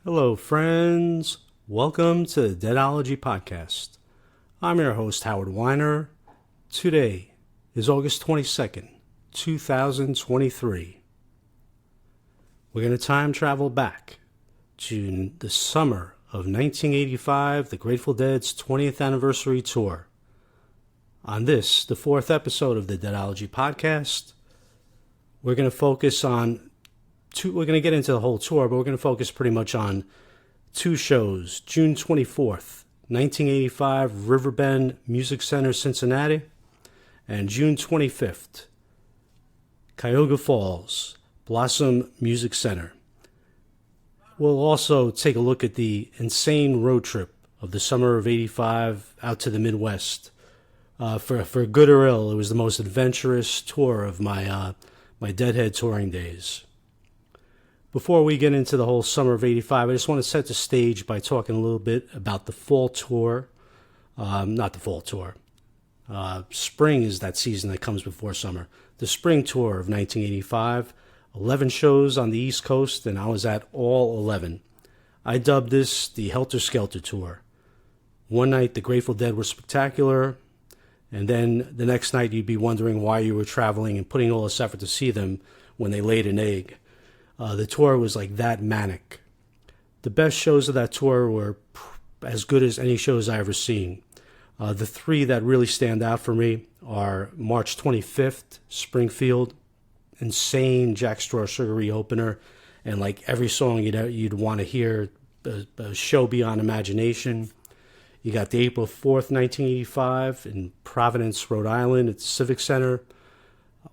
Hello, friends. Welcome to the Deadology Podcast. I'm your host, Howard Weiner. Today is August 22nd, 2023. We're going to time travel back to the summer of 1985, the Grateful Dead's 20th anniversary tour. On this, the fourth episode of the Deadology Podcast, we're going to focus on we're going to get into the whole tour, but we're going to focus pretty much on two shows. June 24th, 1985, Riverbend Music Center, Cincinnati, and June 25th, Cuyahoga Falls, Blossom Music Center. We'll also take a look at the insane road trip of the summer of 85 out to the Midwest. For good or ill, it was the most adventurous tour of my Deadhead touring days. Before we get into the whole summer of 85, I just want to set the stage by talking a little bit about the fall tour. Not the fall tour. Spring is that season that comes before summer. The spring tour of 1985. 11 shows on the East Coast, and I was at all 11. I dubbed this the Helter Skelter Tour. One night, the Grateful Dead were spectacular, and then the next night, you'd be wondering why you were traveling and putting all this effort to see them when they laid an egg. The tour was like that manic. The best shows of that tour were as good as any shows I ever seen. The three that really stand out for me are March 25th, Springfield, insane Jack Straw Sugary opener, and like every song you'd want to hear, a show beyond imagination. You got the April 4th, 1985 in Providence, Rhode Island at the Civic Center.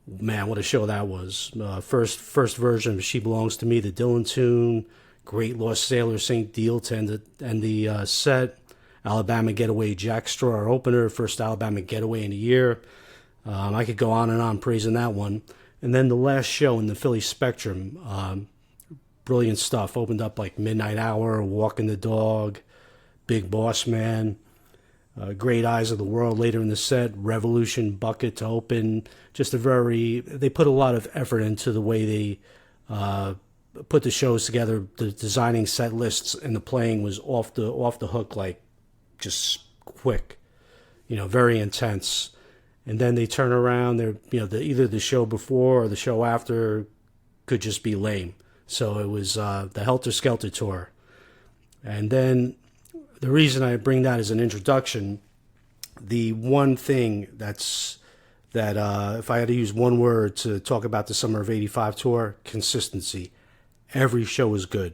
Man, what a show that was. First version of She Belongs to Me, the Dylan tune. Great Lost Sailor, St. Deal to end the set. Alabama Getaway, Jack Straw opener. First Alabama Getaway in a year. I could go on and on praising that one. And then the last show in the Philly Spectrum. Brilliant stuff. Opened up like Midnight Hour, Walking the Dog, Big Boss Man. Great Eyes of the World later in the set, Revolution Bucket to open. They put a lot of effort into the way they put the shows together. The designing set lists and the playing was off the hook, like just quick, very intense. And then they turn around. Either the show before or the show after could just be lame. So it was the Helter Skelter tour, and then. The reason I bring that as an introduction, the one thing that if I had to use one word to talk about the summer of 85 tour, consistency. Every show was good.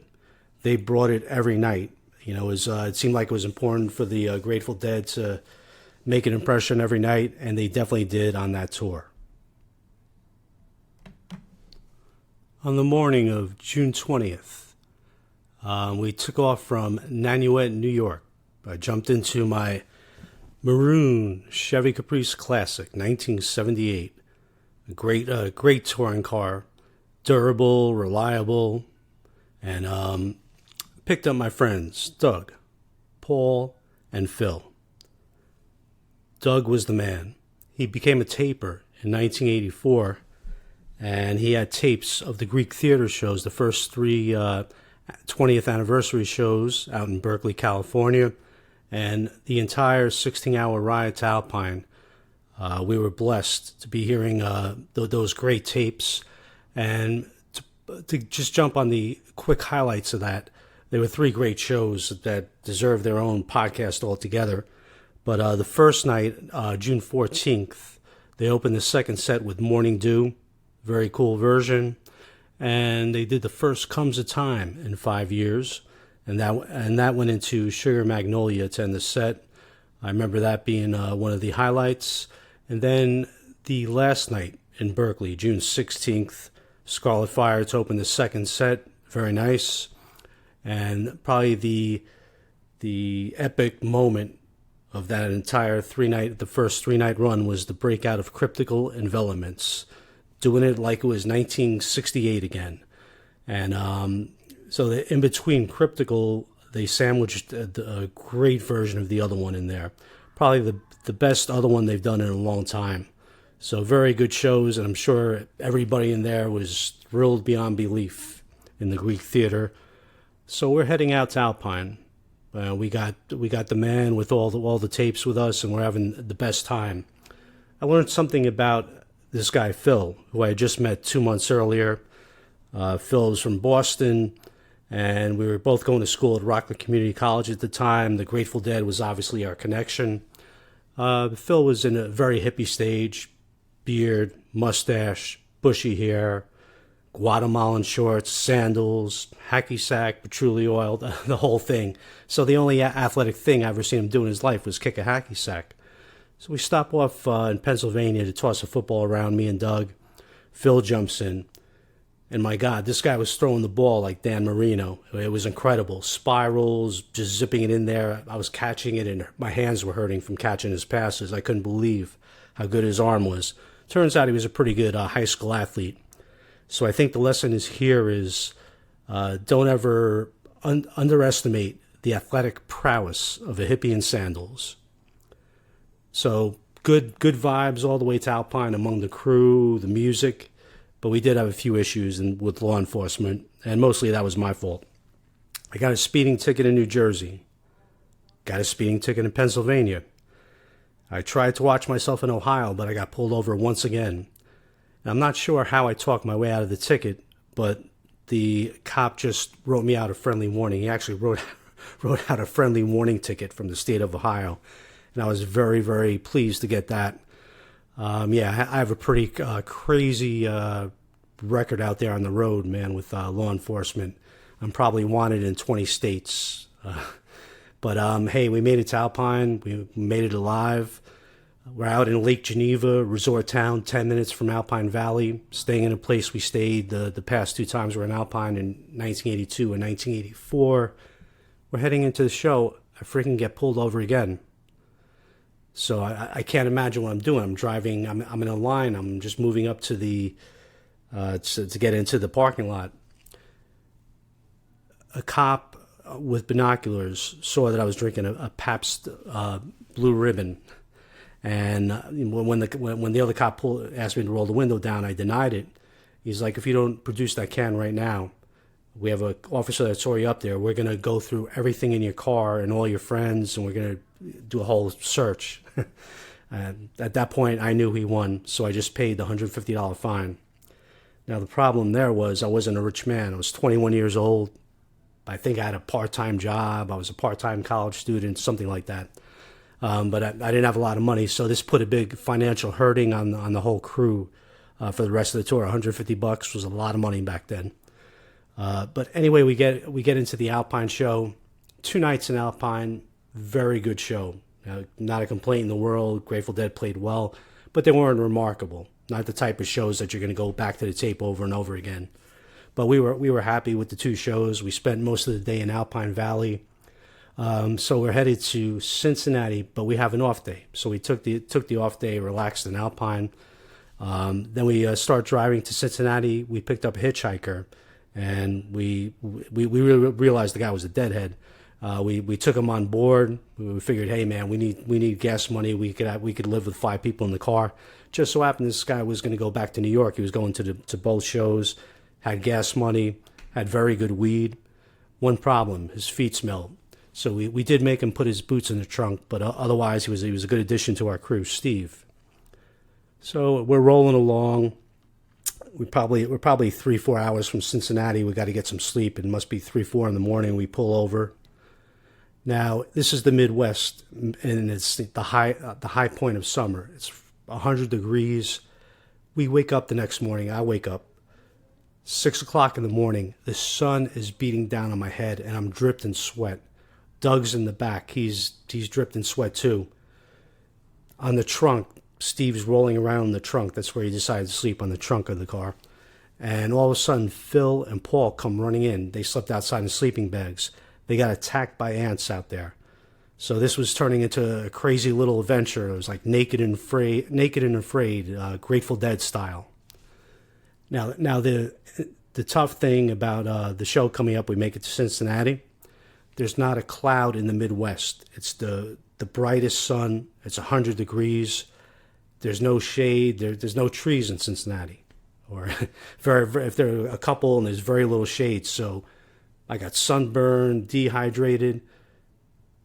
They brought it every night. It seemed like it was important for the Grateful Dead to make an impression every night, and they definitely did on that tour. On the morning of June 20th, we took off from Nanuet, New York. I jumped into my maroon Chevy Caprice Classic, 1978. A great touring car, durable, reliable, and picked up my friends, Doug, Paul, and Phil. Doug was the man. He became a taper in 1984, and he had tapes of the Greek theater shows, the first three 20th anniversary shows out in Berkeley, California, and the entire 16-hour ride to Alpine. We were blessed to be hearing those great tapes, and to just jump on the quick highlights of that, there were three great shows that deserve their own podcast altogether. But the first night, June 14th, they opened the second set with Morning Dew, very cool version. And they did the first Comes a Time in 5 years, and that went into Sugar Magnolia to end the set. I remember that being one of the highlights. And then the last night in Berkeley, June 16th, Scarlet Fire to open the second set, very nice. And probably the epic moment of that entire the first three-night run was the breakout of Cryptical Envelopments, doing it like it was 1968 again. And so in between Cryptical, they sandwiched a great version of the other one in there. Probably the best other one they've done in a long time. So very good shows, and I'm sure everybody in there was thrilled beyond belief in the Greek theater. So we're heading out to Alpine. We got the man with all the tapes with us, and we're having the best time. I learned something about this guy Phil, who I had just met 2 months earlier. Phil was from Boston, and we were both going to school at Rockland Community College at the time. The Grateful Dead was obviously our connection. Phil was in a very hippie stage, beard, mustache, bushy hair, Guatemalan shorts, sandals, hacky sack, patchouli oil, the whole thing. So the only athletic thing I ever seen him do in his life was kick a hacky sack. So we stop off in Pennsylvania to toss a football around, me and Doug. Phil jumps in. And my God, this guy was throwing the ball like Dan Marino. It was incredible. Spirals, just zipping it in there. I was catching it, and my hands were hurting from catching his passes. I couldn't believe how good his arm was. Turns out he was a pretty good high school athlete. So I think the lesson here is don't ever underestimate the athletic prowess of a hippie in sandals. So good vibes all the way to Alpine among the crew, the music. But we did have a few issues with law enforcement, and mostly that was my fault. I got a speeding ticket in New Jersey. Got a speeding ticket in Pennsylvania. I tried to watch myself in Ohio, but I got pulled over once again. And I'm not sure how I talked my way out of the ticket, but the cop just wrote me out a friendly warning. He actually wrote out a friendly warning ticket from the state of Ohio, and I was very, very pleased to get that. Yeah, I have a pretty crazy record out there on the road, man, with law enforcement. I'm probably wanted in 20 states. But hey, we made it to Alpine. We made it alive. We're out in Lake Geneva, resort town, 10 minutes from Alpine Valley, staying in a place we stayed the past 2 times. We're in Alpine in 1982 and 1984. We're heading into the show. I freaking get pulled over again. So I can't imagine what I'm doing. I'm driving. I'm in a line. I'm just moving up to the to get into the parking lot. A cop with binoculars saw that I was drinking a Pabst Blue Ribbon, and when the other cop asked me to roll the window down, I denied it. He's like, "If you don't produce that can right now, we have an officer that's already up there. We're gonna go through everything in your car and all your friends, and we're gonna do a whole search." At that point, I knew he won, so I just paid the $150 fine. Now, the problem there was I wasn't a rich man. I was 21 years old. I think I had a part-time job. I was a part-time college student, something like that. But I didn't have a lot of money, so this put a big financial hurting on the whole crew for the rest of the tour. $150 was a lot of money back then. But anyway, we get into the Alpine show. 2 nights in Alpine, very good show. Not a complaint in the world. Grateful Dead played well, but they weren't remarkable. Not the type of shows that you're going to go back to the tape over and over again. But we were happy with the 2 shows. We spent most of the day in Alpine Valley. So we're headed to Cincinnati, but we have an off day. So we took the off day, relaxed in Alpine. Then we start driving to Cincinnati. We picked up a hitchhiker, and we realized the guy was a Deadhead. We took him on board. We figured, hey man, we need gas money. We could live with 5 people in the car. Just so happened this guy was going to go back to New York. He was going to both shows. Had gas money. Had very good weed. One problem: his feet smelled. So we did make him put his boots in the trunk, but otherwise he was a good addition to our crew, Steve. So we're rolling along. We're probably 3-4 hours from Cincinnati. We got to get some sleep. It must be 3-4 in the morning. We pull over. Now this is the Midwest, and it's the high point of summer. It's 100 degrees. We wake up the next morning. I wake up 6 o'clock in the morning. The sun is beating down on my head, and I'm dripped in sweat. Doug's in the back. He's dripped in sweat too. On the trunk, Steve's rolling around in the trunk. That's where he decided to sleep, on the trunk of the car. And all of a sudden, Phil and Paul come running in. They slept outside in sleeping bags. They got attacked by ants out there. So this was turning into a crazy little adventure. It was like naked and afraid, Grateful Dead style. Now the tough thing about the show coming up, we make it to Cincinnati. There's not a cloud in the Midwest. It's the brightest sun. It's 100 degrees. There's no shade. There's no trees in Cincinnati, or if there are a couple, and there's very little shade. So I got sunburned, dehydrated,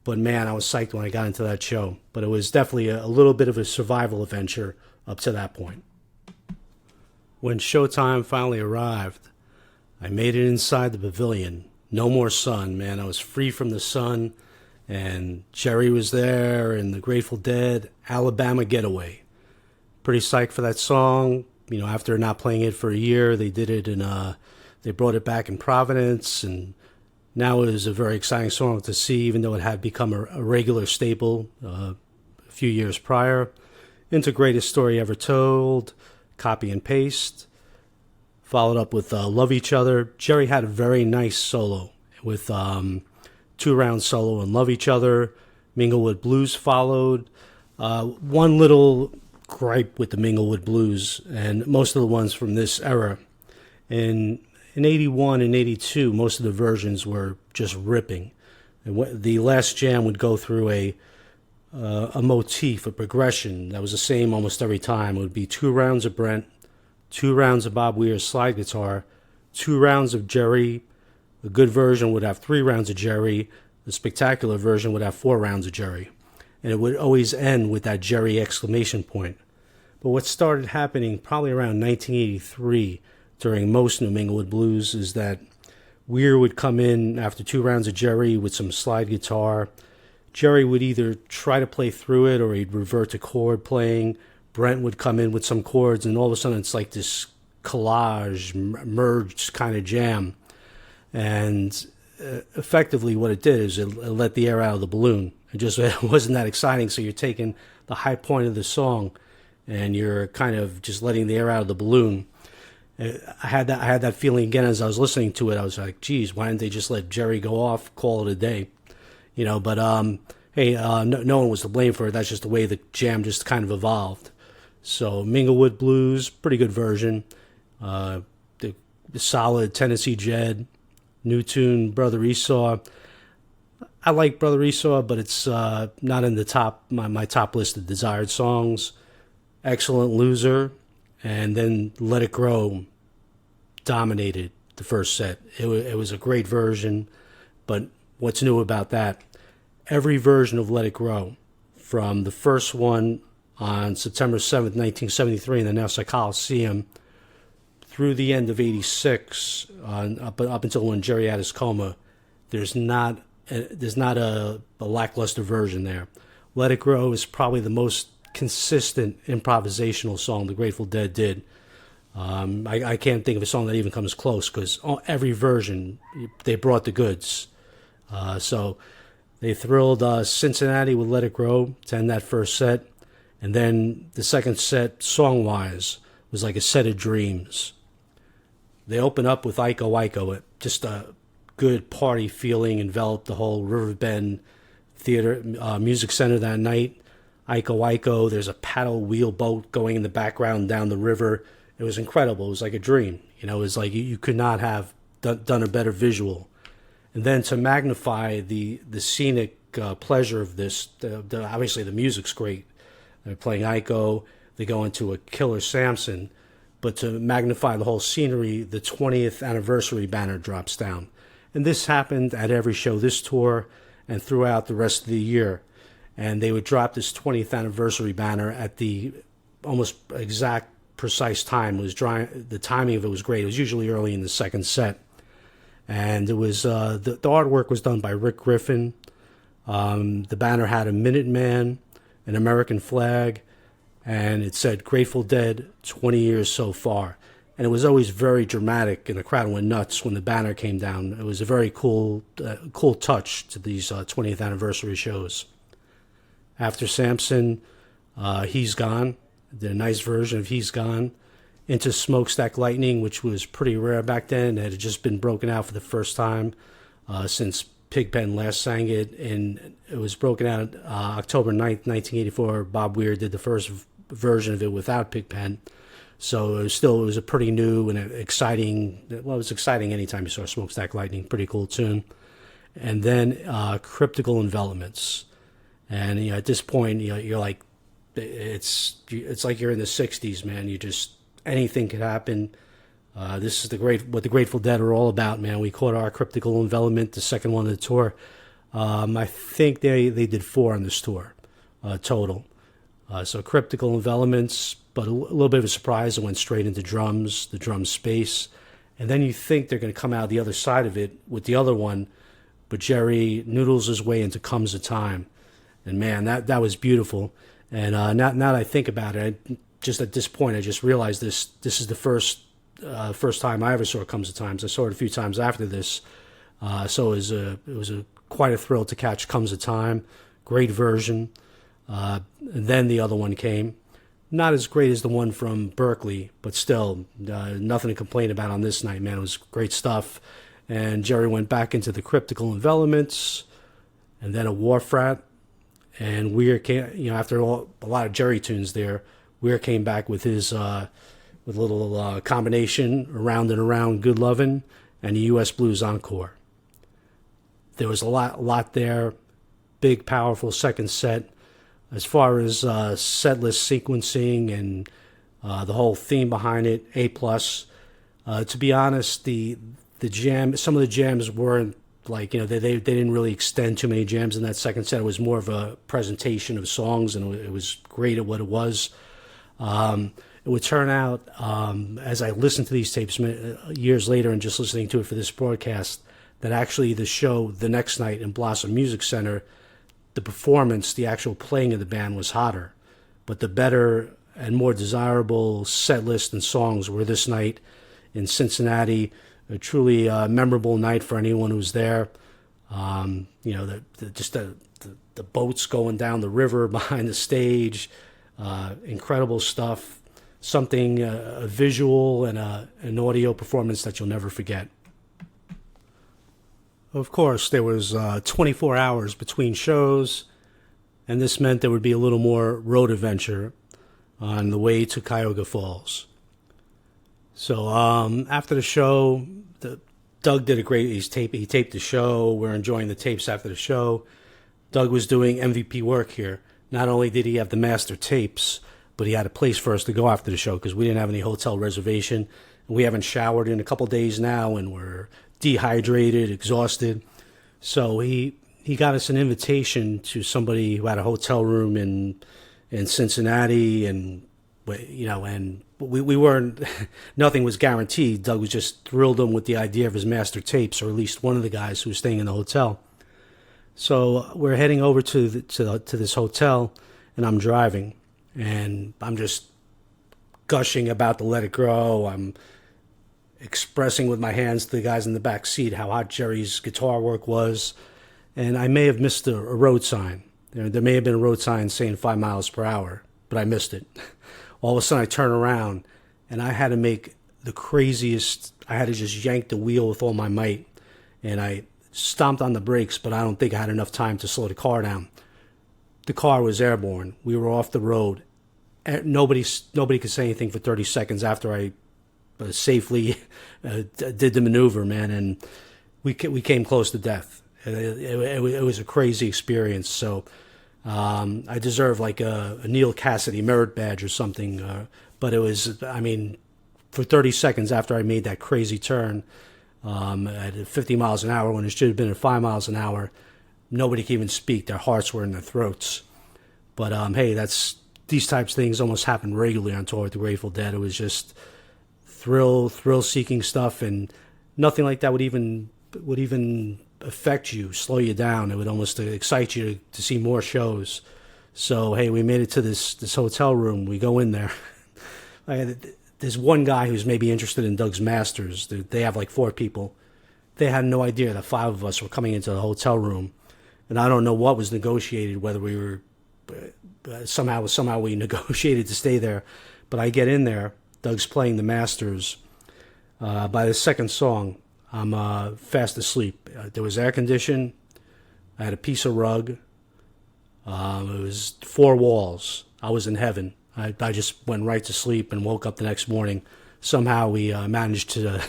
but man, I was psyched when I got into that show. But it was definitely a little bit of a survival adventure up to that point. When Showtime finally arrived, I made it inside the pavilion. No more sun, man. I was free from the sun, and Jerry was there, and the Grateful Dead, Alabama Getaway. Pretty psyched for that song. You know, after not playing it for a year, they did it in they brought it back in Providence, and now it is a very exciting song to see, even though it had become a regular staple a few years prior. Into Greatest Story Ever Told, Copy and Paste. Followed up with Love Each Other. Jerry had a very nice solo with 2-round solo and Love Each Other. Minglewood Blues followed. One little gripe with the Minglewood Blues, and most of the ones from this era. In 81 and 82, most of the versions were just ripping. And the last jam would go through a motif, a progression that was the same almost every time. It would be 2 rounds of Brent, 2 rounds of Bob Weir's slide guitar, 2 rounds of Jerry. A good version would have 3 rounds of Jerry. The spectacular version would have 4 rounds of Jerry. And it would always end with that Jerry exclamation point. But what started happening probably around 1983 during most New Minglewood Blues is that Weir would come in after 2 rounds of Jerry with some slide guitar. Jerry would either try to play through it or he'd revert to chord playing. Brent would come in with some chords, and all of a sudden it's like this collage, merged kind of jam. And effectively what it did is it let the air out of the balloon. It wasn't that exciting, so you're taking the high point of the song and you're kind of just letting the air out of the balloon. I had that feeling again as I was listening to it. I was like, geez, why didn't they just let Jerry go off, call it a day? You know, but hey, no one was to blame for it. That's just the way the jam just kind of evolved. So Minglewood Blues, pretty good version. The solid Tennessee Jed, new tune Brother Esau. I like Brother Esau, but it's not in the top my top list of desired songs. Excellent Loser, and then Let It Grow dominated the first set. It was a great version, but what's new about that? Every version of Let It Grow, from the first one on September 7th, 1973 in the Nassau Coliseum, through the end of 86, up until when Jerry had his coma, there's not a lackluster version there. Let It Grow is probably the most consistent improvisational song the Grateful Dead did. I can't think of a song that even comes close, because every version, they brought the goods. So they thrilled Cincinnati with Let It Grow to end that first set. And then the second set, song-wise, was like a set of dreams. They open up with Iko Iko, just a good party feeling enveloped the whole Riverbend Theater Music Center that night. Iko Iko, there's a paddle wheel boat going in the background down the river. It was incredible. It was like a dream. You know, it was like you could not have done a better visual. And then to magnify the scenic pleasure of this, obviously the music's great. They're playing Iko. They go into a Killer Samson. But to magnify the whole scenery, the 20th anniversary banner drops down. And this happened at every show this tour and throughout the rest of the year. And they would drop this 20th anniversary banner at the almost exact precise time. The timing of it was great. It was usually early in the second set. And it was the artwork was done by Rick Griffin. The banner had a Minuteman, an American flag, and it said Grateful Dead 20 years so far. And it was always very dramatic, and the crowd went nuts when the banner came down. It was a very cool touch to these 20th anniversary shows. After Samson, He's Gone, the nice version of He's Gone, into Smokestack Lightning, which was pretty rare back then. It had just been broken out for the first time since Pigpen last sang it, and it was broken out October 9th, 1984. Bob Weir did the first version of it without Pigpen. So it was a pretty new and exciting, well, it was exciting anytime you saw Smokestack Lightning, pretty cool tune. And then Cryptical Envelopments. And at this point, you're like, it's like you're in the 60s, man. Anything could happen. This is what the Grateful Dead are all about, man. We caught our Cryptical Envelopment, the second one of the tour. I think they did 4 on this tour total. So Cryptical Envelopments, but a little bit of a surprise. It went straight into drums, the drum space. And then you think they're going to come out the other side of it with the other one, but Jerry noodles his way into Comes a Time. And man, that was beautiful. And now that I think about it, just at this point, I just realized this is the first time I ever saw Comes a Time. I saw it a few times after this. So it was quite a thrill to catch Comes a Time. Great version. And then the other one came. Not as great as the one from Berkeley, but still nothing to complain about on this night, man. It was great stuff. And Jerry went back into the Cryptical Envelopments, and then a War Frat. And Weir came, after a lot of Jerry tunes there, Weir came back with his with a little combination, Around and Around, Good Lovin', and the U.S. Blues Encore. There was a lot there. Big, powerful second set. As far as set list sequencing and the whole theme behind it, A+. To be honest, the jam, some of the jams weren't like, they didn't really extend too many jams in that second set. It was more of a presentation of songs, and it was great at what it was. It would turn out, as I listened to these tapes years later and just listening to it for this broadcast, that actually the show the next night in Blossom Music Center, the performance, the actual playing of the band was hotter. But the better and more desirable set list and songs were this night in Cincinnati. A truly memorable night for anyone who's there. Just the boats going down the river behind the stage. Incredible stuff. Something, a visual and an audio performance that you'll never forget. Of course, there was 24 hours between shows, and this meant there would be a little more road adventure on the way to Cuyahoga Falls. So after the show, Doug did a great. He taped the show. We're enjoying the tapes after the show. Doug was doing MVP work here. Not only did he have the master tapes, but he had a place for us to go after the show because we didn't have any hotel reservation. We haven't showered in a couple days now, and we're dehydrated, exhausted. So he got us an invitation to somebody who had a hotel room in Cincinnati, and and we weren't, nothing was guaranteed. Doug was just thrilled him with the idea of his master tapes, or at least one of the guys who was staying in the hotel. So we're heading over to this hotel, and I'm driving, and I'm just gushing about the Let It Grow. I'm expressing with my hands to the guys in the back seat how hot Jerry's guitar work was, and I may have missed a road sign. There may have been a road sign saying 5 miles per hour, but I missed it. All of a sudden I turn around, and I had to make the craziest, I had to just yank the wheel with all my might, and I stomped on the brakes, but I don't think I had enough time to slow the car down. The car was airborne. We were off the road. Nobody could say anything for 30 seconds after I safely did the maneuver, man, and we came close to death. It was a crazy experience. So I deserve like a Neil Cassidy merit badge or something. But it was, for 30 seconds after I made that crazy turn at 50 miles an hour when it should have been at 5 miles an hour, nobody could even speak. Their hearts were in their throats. But hey, these types of things almost happen regularly on tour with the Grateful Dead. It was just thrill-seeking stuff, and nothing like that would even affect you, slow you down. It would almost excite you to see more shows. So hey, we made it to this hotel room. We go in there. There's one guy who's maybe interested in Doug's Masters. They have like 4 people. They had no idea that 5 of us were coming into the hotel room, and I don't know what was negotiated, whether we were somehow we negotiated to stay there. But I get in there. Doug's playing the Masters. By the second song, I'm fast asleep. There was air conditioning. I had a piece of rug. It was 4 walls. I was in heaven. I just went right to sleep and woke up the next morning. Somehow we managed to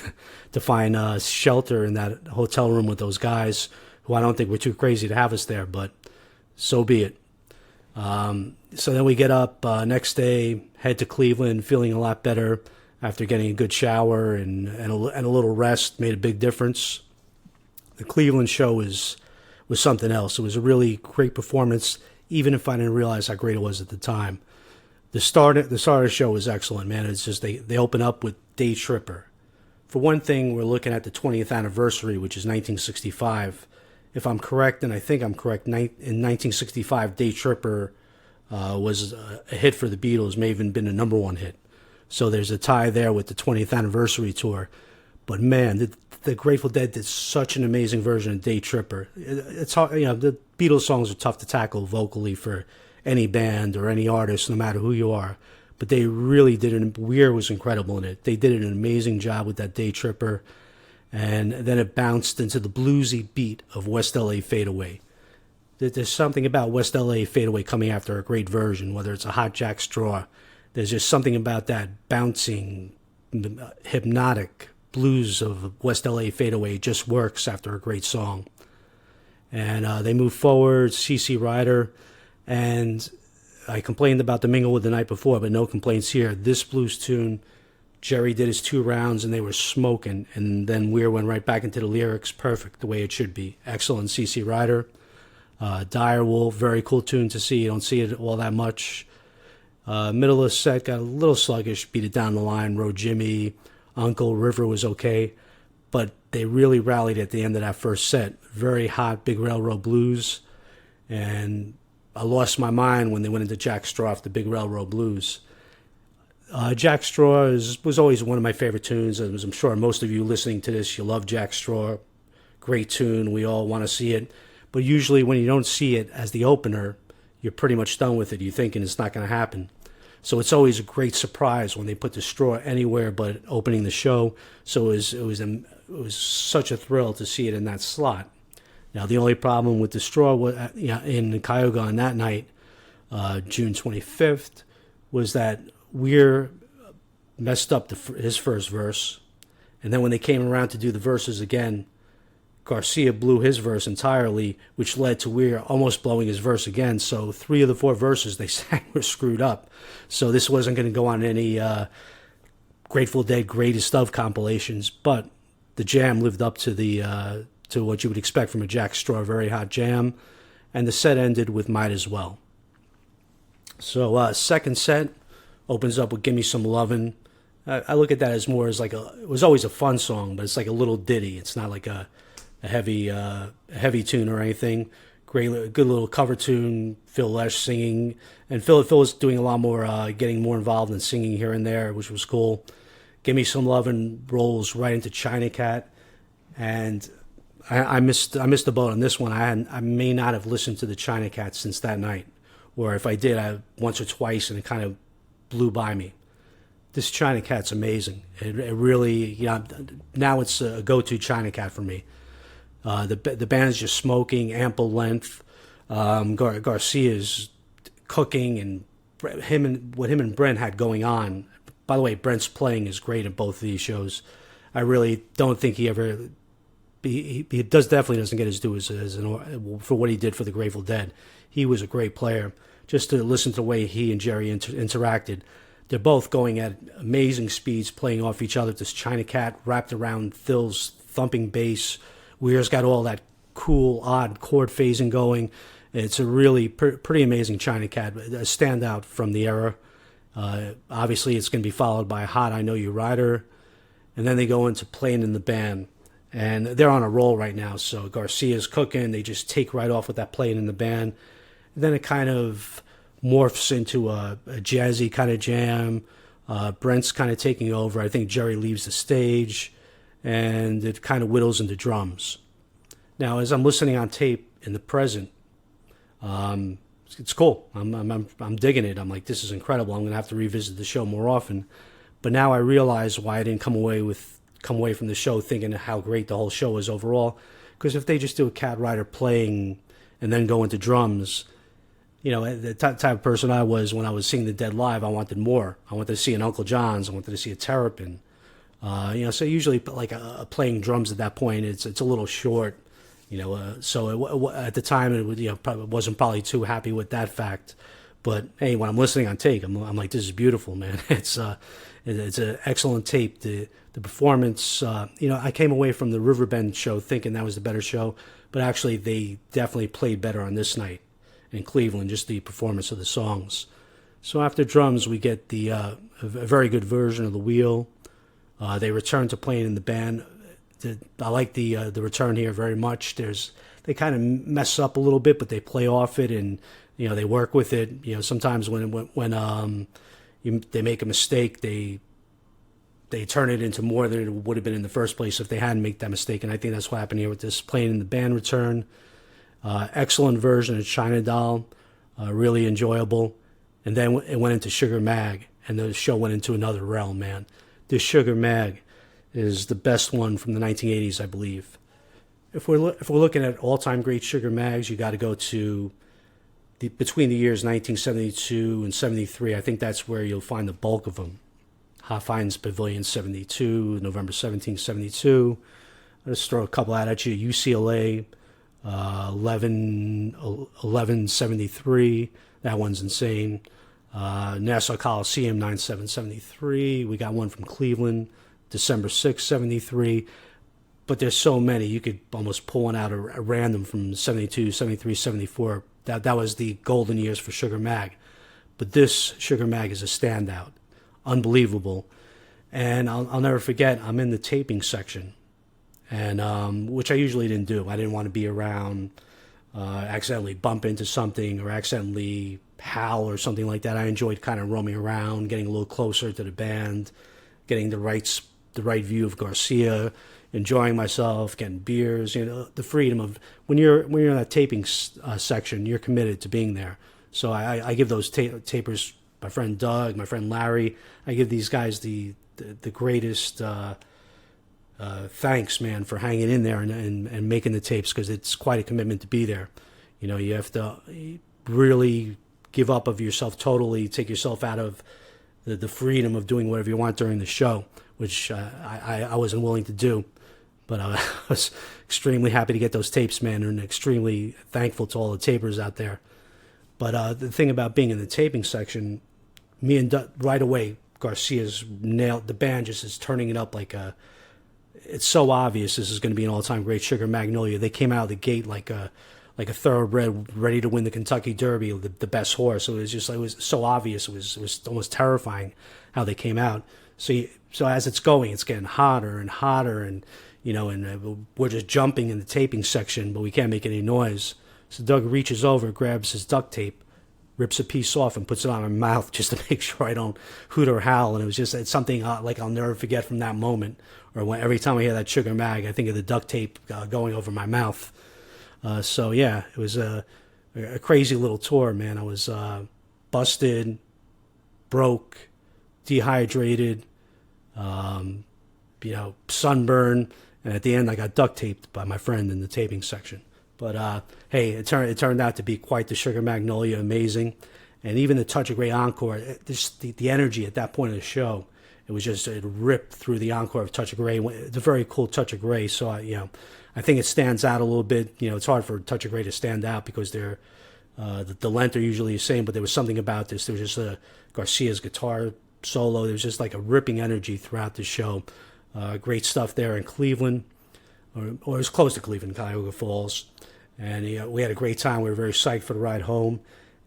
find shelter in that hotel room with those guys who I don't think were too crazy to have us there, but so be it. So then we get up next day, head to Cleveland, feeling a lot better. after getting a good shower and a little rest made a big difference. The Cleveland show was something else. It was a really great performance, even if I didn't realize how great it was at the time. The start of the show was excellent, man. It's just they open up with Day Tripper. For one thing, we're looking at the 20th anniversary, which is 1965. If I'm correct, and I think I'm correct, in 1965, Day Tripper was a hit for the Beatles, may have even been a #1 hit. So there's a tie there with the 20th anniversary tour. But man, the Grateful Dead did such an amazing version of Day Tripper. It's hard, the Beatles songs are tough to tackle vocally for any band or any artist, no matter who you are. But they really did it. Weir was incredible in it. They did an amazing job with that Day Tripper. And then it bounced into the bluesy beat of West LA Fade Away. There's something about West LA Fade Away coming after a great version, whether it's a Hot Jack Straw. There's just something about that bouncing, hypnotic blues of West LA Fade Away. It just works after a great song. And they move forward, CC Rider, and I complained about the Mingle with the night before, but no complaints here. This blues tune, Jerry did his 2 rounds and they were smoking, and then Weir went right back into the lyrics, perfect, the way it should be. Excellent CC Rider. Dire Wolf, very cool tune to see. You don't see it all that much. Middle of the set got a little sluggish, beat it down the line. Road Jimmy, Uncle River was okay, but they really rallied at the end of that first set. Very hot, Big Railroad Blues, and I lost my mind when they went into Jack Straw off the Big Railroad Blues. Jack Straw was always one of my favorite tunes. As I'm sure most of you listening to this, you love Jack Straw. Great tune. We all want to see it. But usually when you don't see it as the opener, you're pretty much done with it. You're thinking it's not going to happen. So it's always a great surprise when they put the straw anywhere but opening the show. So it was such a thrill to see it in that slot. Now, the only problem with the straw was, in Cayuga on that night, June 25th, was that Weir messed up his first verse. And then when they came around to do the verses again, Garcia blew his verse entirely, which led to Weir almost blowing his verse again. So 3 of the 4 verses they sang were screwed up. So this wasn't going to go on any Grateful Dead Greatest Of compilations, but the jam lived up to the to what you would expect from a Jack Straw very hot jam, and the set ended with Might As Well. So second set opens up with Gimme Some Lovin'. I look at that as more as it was always a fun song, but it's like a little ditty. It's not like a heavy tune or anything. Great, good little cover tune. Phil Lesh singing, and Phil was doing a lot more, getting more involved in singing here and there, which was cool. Give Me Some Lovin' rolls right into China Cat, and I missed the boat on this one. I may not have listened to the China Cat since that night, or if I did, once or twice, and it kind of blew by me. This China Cat's amazing. It really, now it's a go-to China Cat for me. The band's just smoking, ample length. Garcia's cooking, and what him and Brent had going on. By the way, Brent's playing is great at both of these shows. I really don't think he definitely doesn't get his due for what he did for the Grateful Dead. He was a great player. Just to listen to the way he and Jerry interacted. They're both going at amazing speeds, playing off each other. This China Cat wrapped around Phil's thumping bass. Weir's got all that cool, odd chord phasing going. It's a really pretty amazing China Cat, a standout from the era. Obviously, it's going to be followed by Hot I Know You Rider. And then they go into Playing in the Band. And they're on a roll right now. So Garcia's cooking. They just take right off with that Playing in the Band. And then it kind of morphs into a jazzy kind of jam. Brent's kind of taking over. I think Jerry leaves the stage. And it kind of whittles into drums. Now, as I'm listening on tape in the present, it's cool. I'm digging it. I'm like, this is incredible. I'm going to have to revisit the show more often. But now I realize why I didn't come away from the show thinking how great the whole show is overall. Because if they just do a Cat Rider playing and then go into drums, the type of person I was when I was seeing the Dead live, I wanted more. I wanted to see an Uncle John's. I wanted to see a Terrapin. So usually like playing drums at that point, it's a little short. So at the time it probably wasn't too happy with that fact. But hey, when I'm listening on tape, I'm like, this is beautiful, man. It's an excellent tape. The performance, I came away from the Riverbend show thinking that was the better show, but actually they definitely played better on this night in Cleveland, just the performance of the songs. So after drums, we get a very good version of the wheel. They return to playing in the band. I like the return here very much. They kind of mess up a little bit, but they play off it, and they work with it. Sometimes when they make a mistake, they turn it into more than it would have been in the first place if they hadn't made that mistake. And I think that's what happened here with this playing in the band return. Excellent version of China Doll, really enjoyable. And then it went into Sugar Mag, and the show went into another realm, man. This Sugar Mag is the best one from the 1980s, I believe. If we're looking at all-time great Sugar Mags, you got to go to between the years 1972 and 73. I think that's where you'll find the bulk of them. Hofheinz Pavilion 72, November 17, 72. I'll just throw a couple out at you. UCLA 1173. That one's insane. Nassau Coliseum 9773. We got one from Cleveland, December 6, 73. But there's so many, you could almost pull one out at random from 72, 73, 74. That was the golden years for Sugar Mag. But this Sugar Mag is a standout. Unbelievable. And I'll never forget, I'm in the taping section, and which I usually didn't do. I didn't want to be around, accidentally bump into something or accidentally howl or something like that. I enjoyed kind of roaming around, getting a little closer to the band, getting the right view of Garcia, enjoying myself, getting beers. The freedom of when you're in that taping section, you're committed to being there. So I give those tapers, my friend Doug, my friend Larry, I give these guys the greatest thanks, man, for hanging in there and making the tapes, because it's quite a commitment to be there. You have to really give up of yourself totally, take yourself out of the freedom of doing whatever you want during the show, which I wasn't willing to do. But I was extremely happy to get those tapes, man, and extremely thankful to all the tapers out there. But the thing about being in the taping section, me and Doug, right away, Garcia's nailed the band, just is turning it up it's so obvious this is going to be an all-time great. Sugar Magnolia, they came out of the gate like a thoroughbred ready to win the Kentucky Derby, the best horse. So it was so obvious. It was almost terrifying how they came out. So as it's going, it's getting hotter and hotter, and we're just jumping in the taping section, but we can't make any noise. So Doug reaches over, grabs his duct tape, rips a piece off, and puts it on my mouth just to make sure I don't hoot or howl. And it's something like I'll never forget from that moment. Or every time I hear that Sugar Mag, I think of the duct tape going over my mouth. So yeah, it was a crazy little tour, man. I was busted, broke, dehydrated, sunburn, and at the end I got duct taped by my friend in the taping section. But hey, it turned out to be quite the Sugar Magnolia, amazing. And even the Touch of Grey encore, the energy at that point of the show, it ripped through the encore of Touch of Grey. It's a very cool Touch of Grey, so I think it stands out a little bit. It's hard for Touch of Grey to stand out because the length are usually the same, but there was something about this. There was just Garcia's guitar solo. There was just like a ripping energy throughout the show. Great stuff there in Cleveland, or it was close to Cleveland, Cuyahoga Falls. And we had a great time. We were very psyched for the ride home.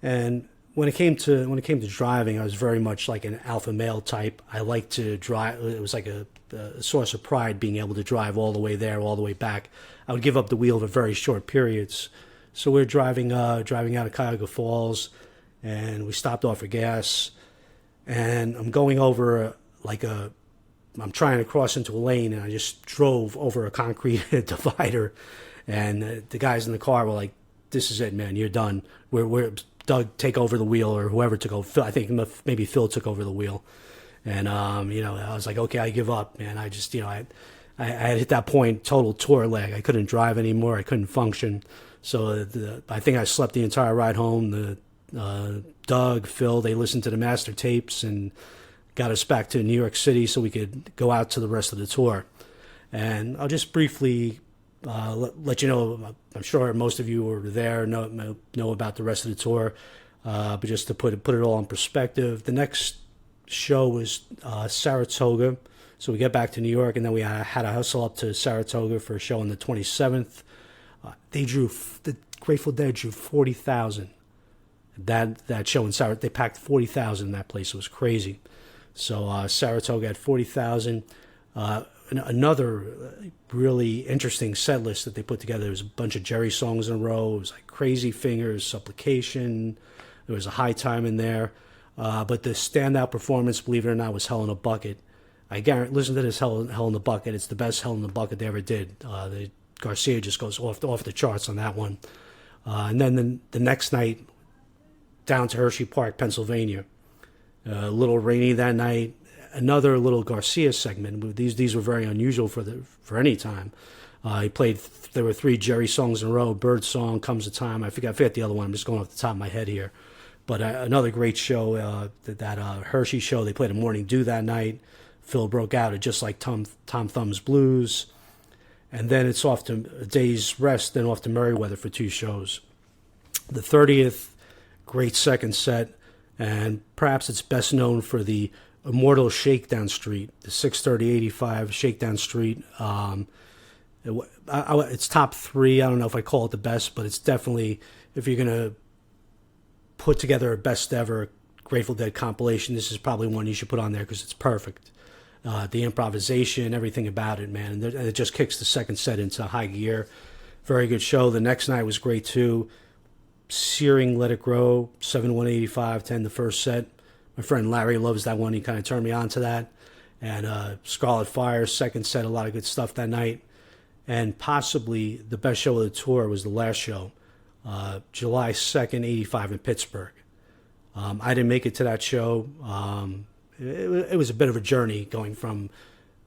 And when it came to driving, I was very much like an alpha male type. I liked to drive. It was like a source of pride being able to drive all the way there, all the way back. I would give up the wheel for very short periods. So we're driving out of Cuyahoga Falls, and we stopped off for gas. And I'm going over I'm trying to cross into a lane, and I just drove over a concrete divider. And the guys in the car were like, "This is it, man. You're done. We're Doug, take over the wheel," or whoever took over. I think maybe Phil took over the wheel. And I was like, "Okay, I give up, man." I just I had hit that point, total tour leg. I couldn't drive anymore. I couldn't function. So I think I slept the entire ride home. Doug, Phil, they listened to the master tapes and got us back to New York City so we could go out to the rest of the tour. And I'll just briefly let you know. I'm sure most of you were there, know about the rest of the tour, but just to put it all in perspective, the next show was Saratoga. So we get back to New York, and then we had to hustle up to Saratoga for a show on the 27th. The Grateful Dead drew 40,000. That show in Saratoga, they packed 40,000 in that place. It was crazy. So Saratoga had 40,000. Another really interesting set list that they put together. There was a bunch of Jerry songs in a row. It was like Crazy Fingers, Supplication. There was a High Time in there. But the standout performance, believe it or not, was Hell in a Bucket. I guarantee, listen to this Hell in the Bucket. It's the best Hell in the Bucket they ever did. Garcia just goes off the charts on that one. And then the next night, down to Hershey Park, Pennsylvania. A little rainy that night. Another little Garcia segment. These were very unusual for any time. He played. There were 3 Jerry songs in a row. Bird Song, Comes a Time. I forget the other one. I'm just going off the top of my head here. But another great show. That Hershey show. They played a Morning Dew that night. Phil broke out at Just Like Tom Thumb's Blues. And then it's off to a day's rest. Then off to Merriweather for 2 shows. The 30th, great second set. And perhaps it's best known for the Immortal Shakedown Street, the 63085 Shakedown Street. It's top 3. I don't know if I call it the best, but it's definitely, if you're going to put together a best ever Grateful Dead compilation, this is probably one you should put on there because it's perfect. The improvisation, everything about it, man. And it just kicks the second set into high gear. Very good show. The next night was great too. Searing Let It Grow, 7185 to end the first set. My friend Larry loves that one. He kind of turned me on to that. And Scarlet Fire, second set, a lot of good stuff that night. And possibly the best show of the tour was the last show, July 2nd, 85 in Pittsburgh. I didn't make it to that show. It was a bit of a journey going from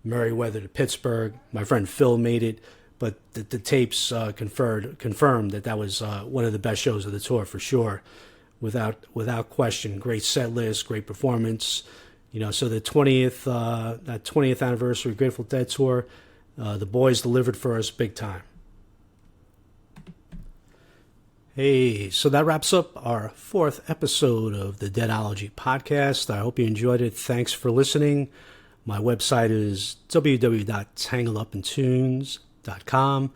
Merriweather to Pittsburgh. My friend Phil made it, but the tapes confirmed that was one of the best shows of the tour for sure. Without question. Great set list, great performance. So the 20th anniversary Grateful Dead tour, the boys delivered for us big time. Hey, so that wraps up our 4th episode of the Deadology podcast. I hope you enjoyed it. Thanks for listening. My website is www.tangledupintunes.com.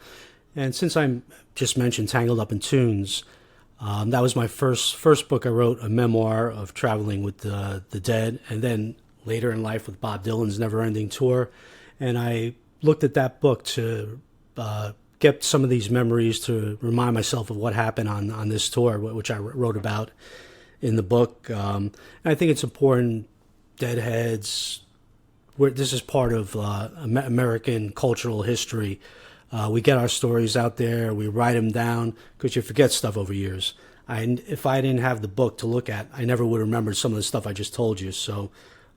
And since I just mentioned Tangled Up in Tunes, that was my first book I wrote, a memoir of traveling with the Dead, and then later in life with Bob Dylan's Never Ending Tour. And I looked at that book to get some of these memories to remind myself of what happened on this tour, which I wrote about in the book. And I think it's important, Deadheads, this is part of American cultural history. We get our stories out there, we write them down, because you forget stuff over years. If I didn't have the book to look at, I never would have remembered some of the stuff I just told you. So,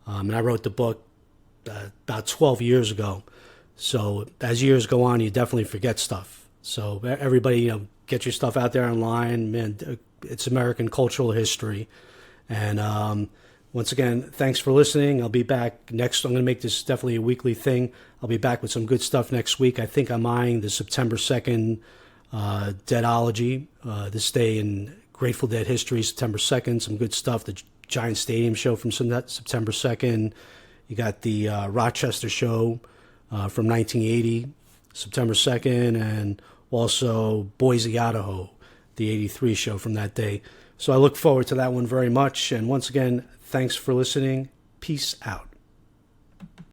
and I wrote the book about 12 years ago. So as years go on, you definitely forget stuff. So everybody, get your stuff out there online. Man, it's American cultural history. And once again, thanks for listening. I'll be back next. I'm going to make this definitely a weekly thing. I'll be back with some good stuff next week. I think I'm eyeing the September 2nd Deadology. This day in Grateful Dead history, September 2nd. Some good stuff. The Giant Stadium show from September 2nd. You got the Rochester show from 1980, September 2nd, and also Boise, Idaho, the 83 show from that day. So I look forward to that one very much. And once again, thanks for listening. Peace out.